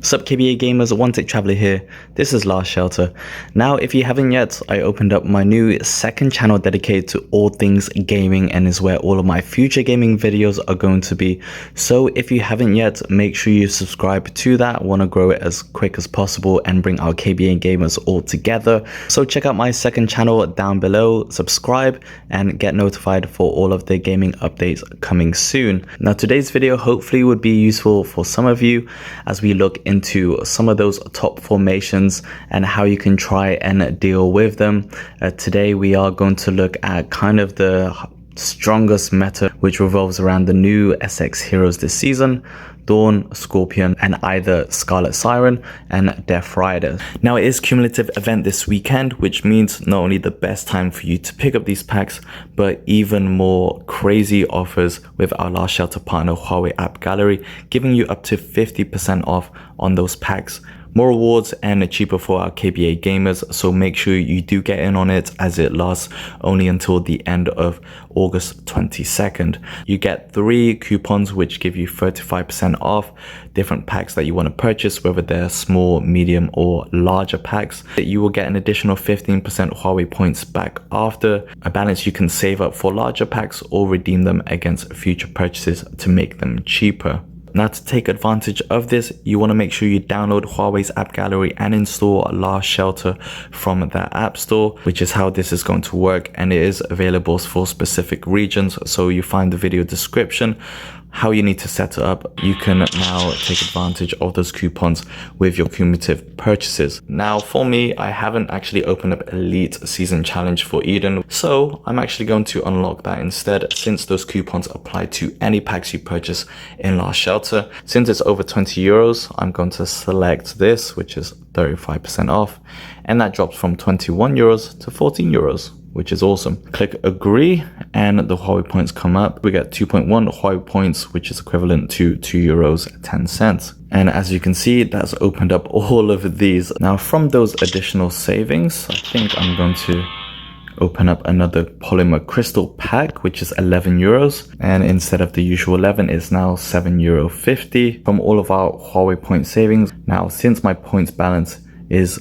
Sup KBA gamers, Untitled Traveler here. This is Last Shelter. Now, if you haven't yet, I opened up my new second channel dedicated to all things gaming and is where all of my future gaming videos are going to be. So if you haven't yet, make sure you subscribe to that. I want to grow it as quick as possible and bring our KBA gamers all together. So check out my second channel down below, subscribe and get notified for all of the gaming updates coming soon. Now, today's video hopefully would be useful for some of you as we look into some of those top formations and how you can try and deal with them. Today we are going to look at kind of the strongest meta, which revolves around the new SX heroes this season: Dawn, Scorpion, and either Scarlet Siren and Death Rider. Now, it is cumulative event this weekend, which means not only the best time for you to pick up these packs, but even more crazy offers with our Last Shelter partner Huawei App Gallery, giving you up to 50% off on those packs. More rewards and cheaper for our KBA gamers, so make sure you do get in on it as it lasts only until the end of August 22nd. You get 3 coupons which give you 35% off different packs that you want to purchase, whether they're small, medium or larger packs. You will get an additional 15% Huawei points back after, a balance you can save up for larger packs or redeem them against future purchases to make them cheaper. Now, to take advantage of this, you want to make sure you download Huawei's App Gallery and install Last Shelter from their App Store, which is how this is going to work, and it is available for specific regions. So you find the video description how you need to set it up. You can now take advantage of those coupons with your cumulative purchases. Now, for me, I haven't actually opened up Elite Season Challenge for Eden, so I'm actually going to unlock that instead, since those coupons apply to any packs you purchase in Last Shelter. Since it's over 20 euros, I'm going to select this, which is 35% off, and that drops from 21 euros to 14 euros. Which is awesome. Click agree and the Huawei points come up. We get 2.1 Huawei points, which is equivalent to 2 euros 10 cents. And as you can see, that's opened up all of these. Now, from those additional savings, I think I'm going to open up another polymer crystal pack, which is 11 euros. And instead of the usual 11, it's now 7.50 euro from all of our Huawei point savings. Now, since my points balance is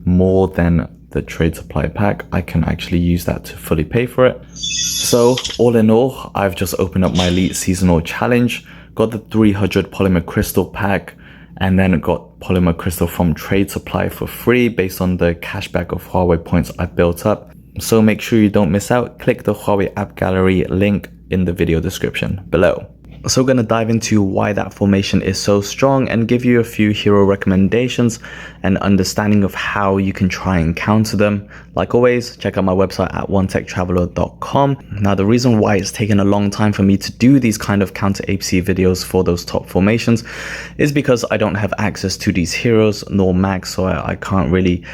more than the trade supply pack, I can actually use that to fully pay for it. So all in all, I've just opened up my Elite Seasonal Challenge, got the 300 polymer crystal pack, and then got polymer crystal from trade supply for free based on the cashback of Huawei points I built up. So make sure you don't miss out. Click the Huawei App Gallery link in the video description below. So we're going to dive into why that formation is so strong and give you a few hero recommendations and understanding of how you can try and counter them. Like always, check out my website at onetechtraveler.com. Now, the reason why it's taken a long time for me to do these kind of counter APC videos for those top formations is because I don't have access to these heroes nor Max, so I can't really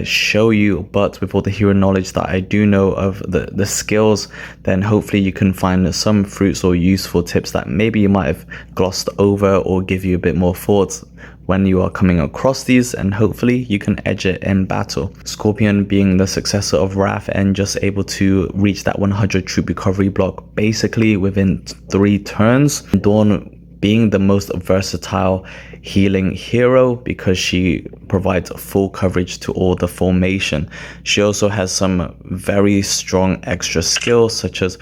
show you. But with all the hero knowledge that I do know of the skills, then hopefully you can find some fruits or useful tips that maybe you might have glossed over or give you a bit more thoughts when you are coming across these, and hopefully you can edge it in battle. Scorpion being the successor of Wrath and just able to reach that 100 troop recovery block basically within 3 turns. Dawn being the most versatile healing hero because she provides full coverage to all the formation. She also has some very strong extra skills, such as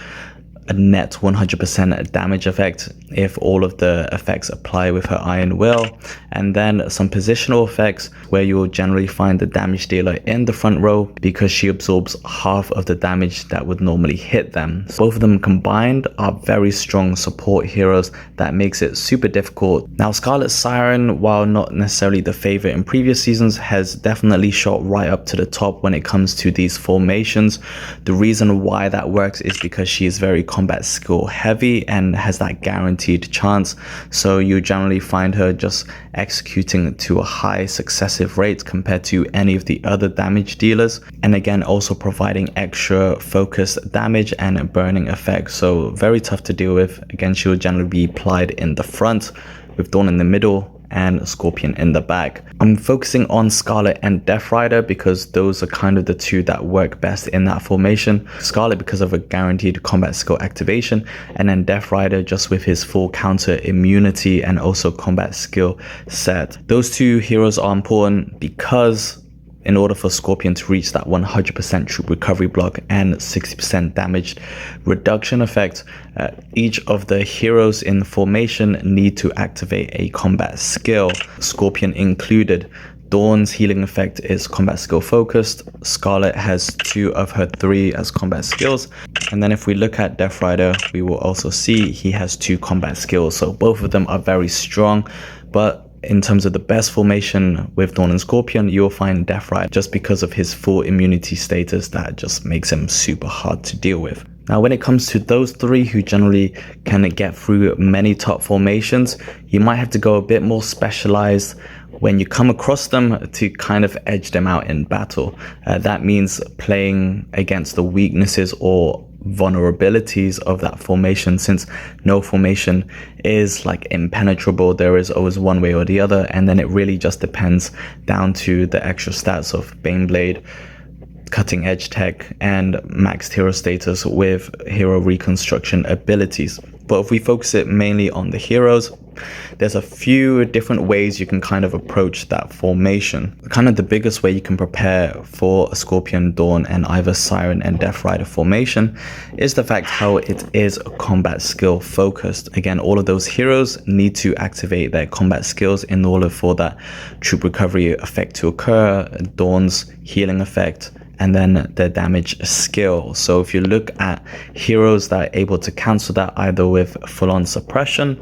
a net 100% damage effect if all of the effects apply with her Iron Will, and then some positional effects where you will generally find the damage dealer in the front row because she absorbs half of the damage that would normally hit them. So both of them combined are very strong support heroes that makes it super difficult. Now, Scarlet Siren, while not necessarily the favorite in previous seasons, has definitely shot right up to the top when it comes to these formations. The reason why that works is because she is very combat skill heavy and has that guaranteed chance, so you generally find her just executing to a high successive rate compared to any of the other damage dealers, and again also providing extra focused damage and burning effects, so very tough to deal with. Again, she will generally be applied in the front with Dawn in the middle and Scorpion in the back. I'm focusing on Scarlet and Death Rider because those are kind of the two that work best in that formation. Scarlet because of a guaranteed combat skill activation, and then Death Rider just with his full counter immunity and also combat skill set. Those two heroes are important because in order for Scorpion to reach that 100% troop recovery block and 60% damage reduction effect, each of the heroes in formation need to activate a combat skill, Scorpion included. Dawn's healing effect is combat skill focused. Scarlet has 2 of her 3 as combat skills. And then if we look at Death Rider, we will also see he has 2 combat skills. So both of them are very strong, but in terms of the best formation with Dawn and Scorpion, you'll find Death Rider just because of his full immunity status that just makes him super hard to deal with. Now, when it comes to those 3 who generally can get through many top formations, you might have to go a bit more specialized when you come across them to kind of edge them out in battle. That means playing against the weaknesses or vulnerabilities of that formation, since no formation is like impenetrable. There is always one way or the other, and then it really just depends down to the extra stats of Baneblade, cutting edge tech, and maxed hero status with hero reconstruction abilities. But if we focus it mainly on the heroes, there's a few different ways you can kind of approach that formation. Kind of the biggest way you can prepare for a Scorpion, Dawn, and either Siren and Death Rider formation is the fact how it is combat skill focused. Again, all of those heroes need to activate their combat skills in order for that troop recovery effect to occur, Dawn's healing effect, and then the damage skill. So if you look at heroes that are able to cancel that either with full-on suppression,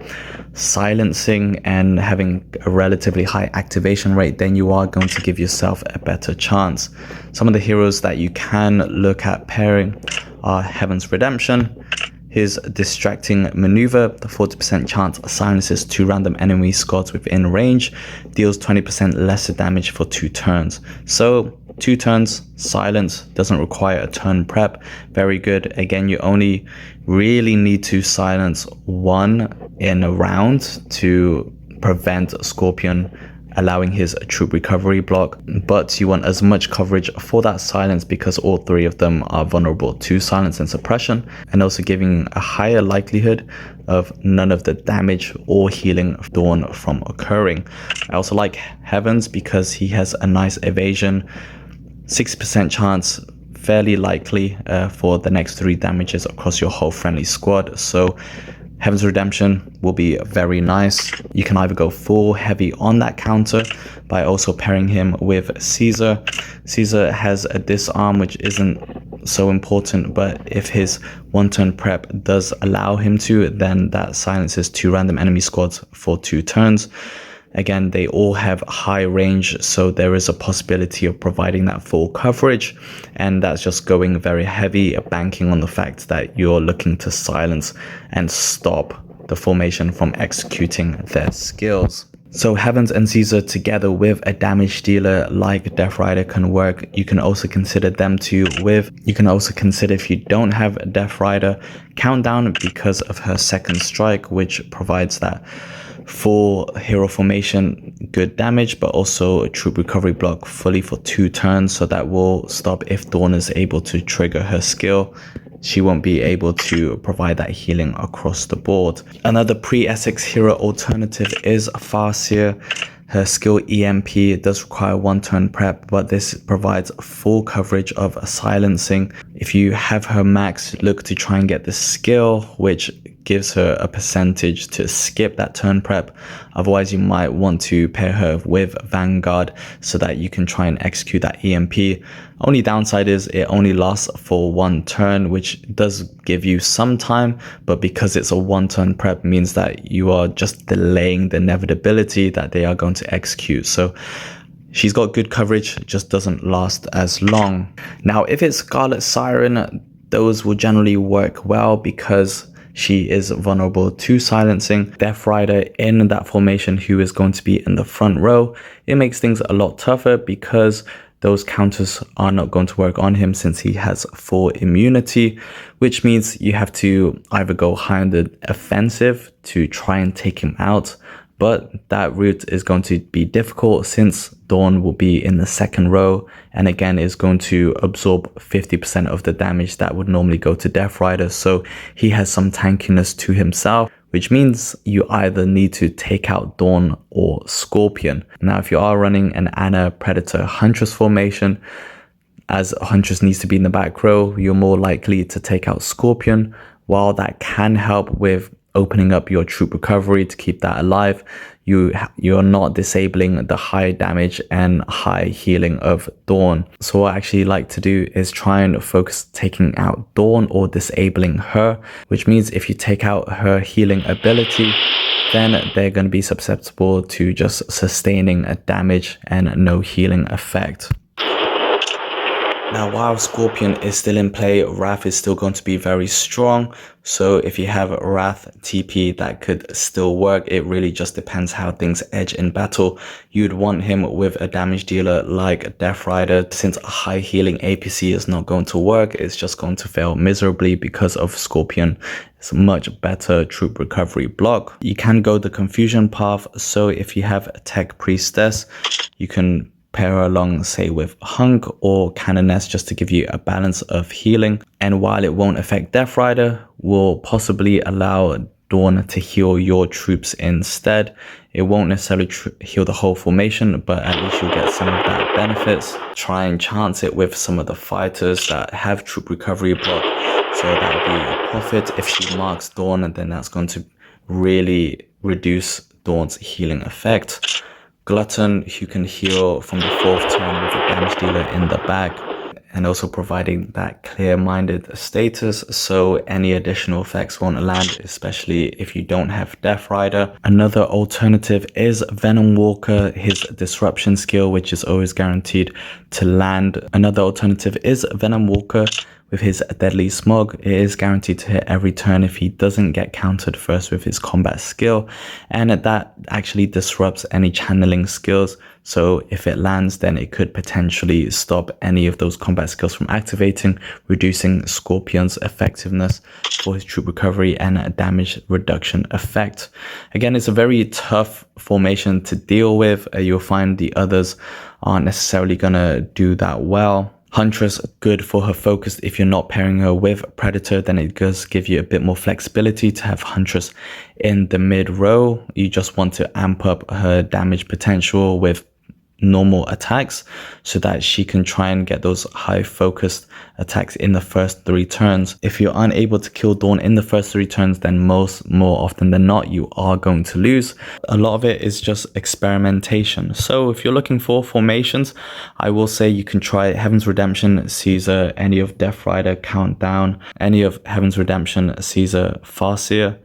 silencing, and having a relatively high activation rate, then you are going to give yourself a better chance. Some of the heroes that you can look at pairing are Heaven's Redemption. His distracting maneuver, the 40% chance silences 2 random enemy squads within range, deals 20% lesser damage for 2 turns. So 2 turns, silence, doesn't require a turn prep, very good. Again, you only really need to silence 1 in a round to prevent Scorpion allowing his troop recovery block, but you want as much coverage for that silence because all 3 of them are vulnerable to silence and suppression, and also giving a higher likelihood of none of the damage or healing of Dawn from occurring. I also like Heavens because he has a nice evasion, 60% chance, fairly likely for the next 3 damages across your whole friendly squad. So Heaven's Redemption will be very nice. You can either go full heavy on that counter by also pairing him with Caesar. Caesar has a disarm, which isn't so important, but if his 1-turn prep does allow him to, then that silences 2 random enemy squads for 2 turns. Again, they all have high range, so there is a possibility of providing that full coverage, and that's just going very heavy, banking on the fact that you're looking to silence and stop the formation from executing their skills. So Heavens and Caesar together with a damage dealer like Death Rider can work. You can also consider them two with, you can also consider, if you don't have Death Rider, Countdown because of her second strike, which provides that full hero formation, good damage, but also a troop recovery block fully for 2 turns. So that will stop if Dawn is able to trigger her skill. She won't be able to provide that healing across the board. Another pre-Essex hero alternative is Farseer. Her skill EMP does require 1-turn prep, but this provides full coverage of silencing. If you have her max, look to try and get the skill, which gives her a percentage to skip that turn prep. Otherwise, you might want to pair her with Vanguard so that you can try and execute that EMP. Only downside is it only lasts for 1 turn, which does give you some time, but because it's a 1-turn prep means that you are just delaying the inevitability that they are going to execute. So she's got good coverage, just doesn't last as long. Now, if it's Scarlet Siren, those will generally work well because she is vulnerable to silencing. Death Rider in that formation, who is going to be in the front row, it makes things a lot tougher because those counters are not going to work on him since he has full immunity, which means you have to either go high on the offensive to try and take him out but that route is going to be difficult since Dawn will be in the second row and again is going to absorb 50% of the damage that would normally go to Death Rider. So he has some tankiness to himself, which means you either need to take out Dawn or Scorpion. Now, if you are running an Ana Predator Huntress formation, as Huntress needs to be in the back row, you're more likely to take out Scorpion. While that can help with opening up your troop recovery to keep that alive, you're not disabling the high damage and high healing of Dawn. So what I actually like to do is try and focus taking out Dawn or disabling her, which means if you take out her healing ability, then they're going to be susceptible to just sustaining a damage and no healing effect. Now, while Scorpion is still in play, Wrath is still going to be very strong. So if you have Wrath TP, that could still work. It really just depends how things edge in battle. You'd want him with a damage dealer like Death Rider. Since a high healing APC is not going to work, it's just going to fail miserably because of Scorpion. It's a much better troop recovery block. You can go the confusion path. So if you have a Tech Priestess, you can pair her along, say, with Hunk or Canoness just to give you a balance of healing. And while it won't affect Death Rider, will possibly allow Dawn to heal your troops instead. It won't necessarily heal the whole formation, but at least you'll get some of that benefits. Try and chance it with some of the fighters that have troop recovery block. So that would be a profit. If she marks Dawn, and then that's going to really reduce Dawn's healing effect. Glutton, who can heal from the 4th turn with a damage dealer in the back, and also providing that clear-minded status, so any additional effects won't land, especially if you don't have Death Rider. Another alternative is Venom Walker, his disruption skill, which is always guaranteed to land. Another alternative is Venom Walker with his Deadly Smog. It is guaranteed to hit every turn if he doesn't get countered first with his combat skill, and that actually disrupts any channeling skills. So if it lands, then it could potentially stop any of those combat skills from activating, reducing Scorpion's effectiveness for his troop recovery and a damage reduction effect. Again, it's a very tough formation to deal with. You'll find the others aren't necessarily gonna do that well. Huntress, good for her focus. If you're not pairing her with Predator, then it does give you a bit more flexibility to have Huntress in the mid row. You just want to amp up her damage potential with normal attacks so that she can try and get those high focused attacks in the first 3 turns. If you're unable to kill Dawn in the first 3 turns, then more often than not you are going to lose. A lot of it is just experimentation. So if you're looking for formations, I will say you can try Heaven's Redemption, Caesar, any of Death Rider, Countdown, any of Heaven's Redemption, Caesar, Farseer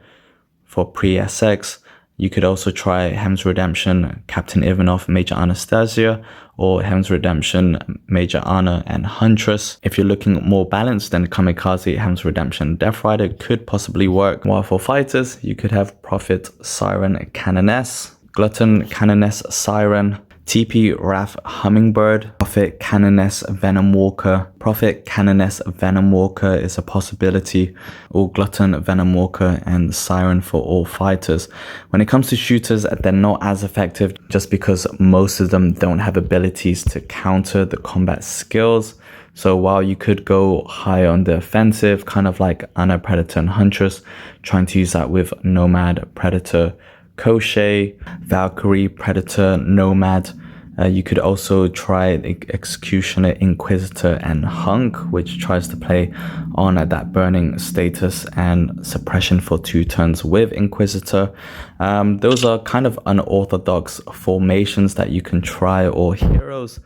for pre-SX. You could also try Heaven's Redemption, Captain Ivanov, Major Anastasia, or Heaven's Redemption, Major Ana and Huntress. If you're looking more balanced, then Kamikaze, Heaven's Redemption, Death Rider could possibly work. While for fighters, you could have Prophet, Siren, Canoness, Glutton, Canoness, Siren, TP, Wrath, Hummingbird, Prophet, Canoness, Venom Walker. Prophet, Canoness, Venom Walker is a possibility, or Glutton, Venom Walker, and Siren for all fighters. When it comes to shooters, they're not as effective just because most of them don't have abilities to counter the combat skills. So while you could go high on the offensive, kind of like Ana, Predator, and Huntress, trying to use that with Nomad, Predator, Koshei, Valkyrie, Predator, Nomad. You could also try Executioner, Inquisitor, and Hunk, which tries to play on that burning status and suppression for 2 turns with Inquisitor. Those are kind of unorthodox formations that you can try, or heroes.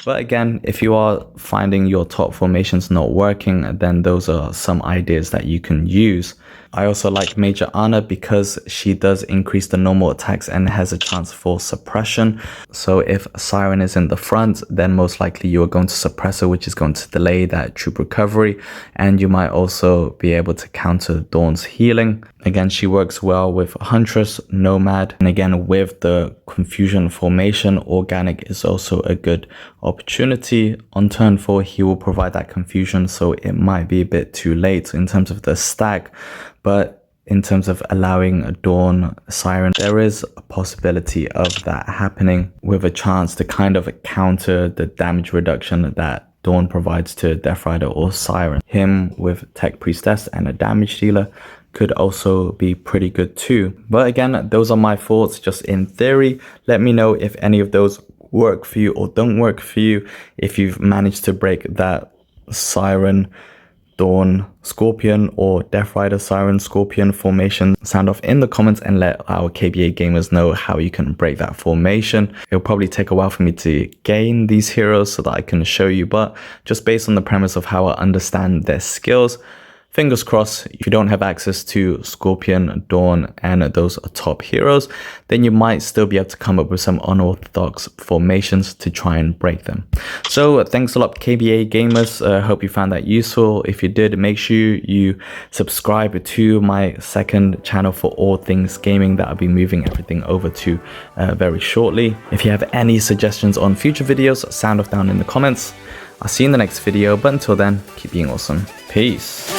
But again, if you are finding your top formations not working, then those are some ideas that you can use. I also like Major Ana because she does increase the normal attacks and has a chance for suppression. So if Siren is in the front, then most likely you are going to suppress her, which is going to delay that troop recovery. And you might also be able to counter Dawn's healing. Again, she works well with Huntress, Nomad, and again with the Confusion formation, Organic is also a good opportunity. On turn 4, he will provide that Confusion, so it might be a bit too late in terms of the stack, but in terms of allowing Dawn Siren. There is a possibility of that happening with a chance to kind of counter the damage reduction that Dawn provides to Death Rider or Siren. Him with Tech Priestess and a damage dealer could also be pretty good too. But again, those are my thoughts just in theory. Let me know if any of those work for you or don't work for you. If you've managed to break that Siren, Dawn, Scorpion or Death Rider, Siren, Scorpion formation, sound off in the comments and let our KBA gamers know how you can break that formation. It'll probably take a while for me to gain these heroes so that I can show you, but just based on the premise of how I understand their skills, fingers crossed, if you don't have access to Scorpion, Dawn, and those top heroes, then you might still be able to come up with some unorthodox formations to try and break them. So thanks a lot, KBA gamers. Hope you found that useful. If you did, make sure you subscribe to my second channel for all things gaming that I'll be moving everything over to very shortly. If you have any suggestions on future videos, sound off down in the comments. I'll see you in the next video, but until then, keep being awesome. Peace.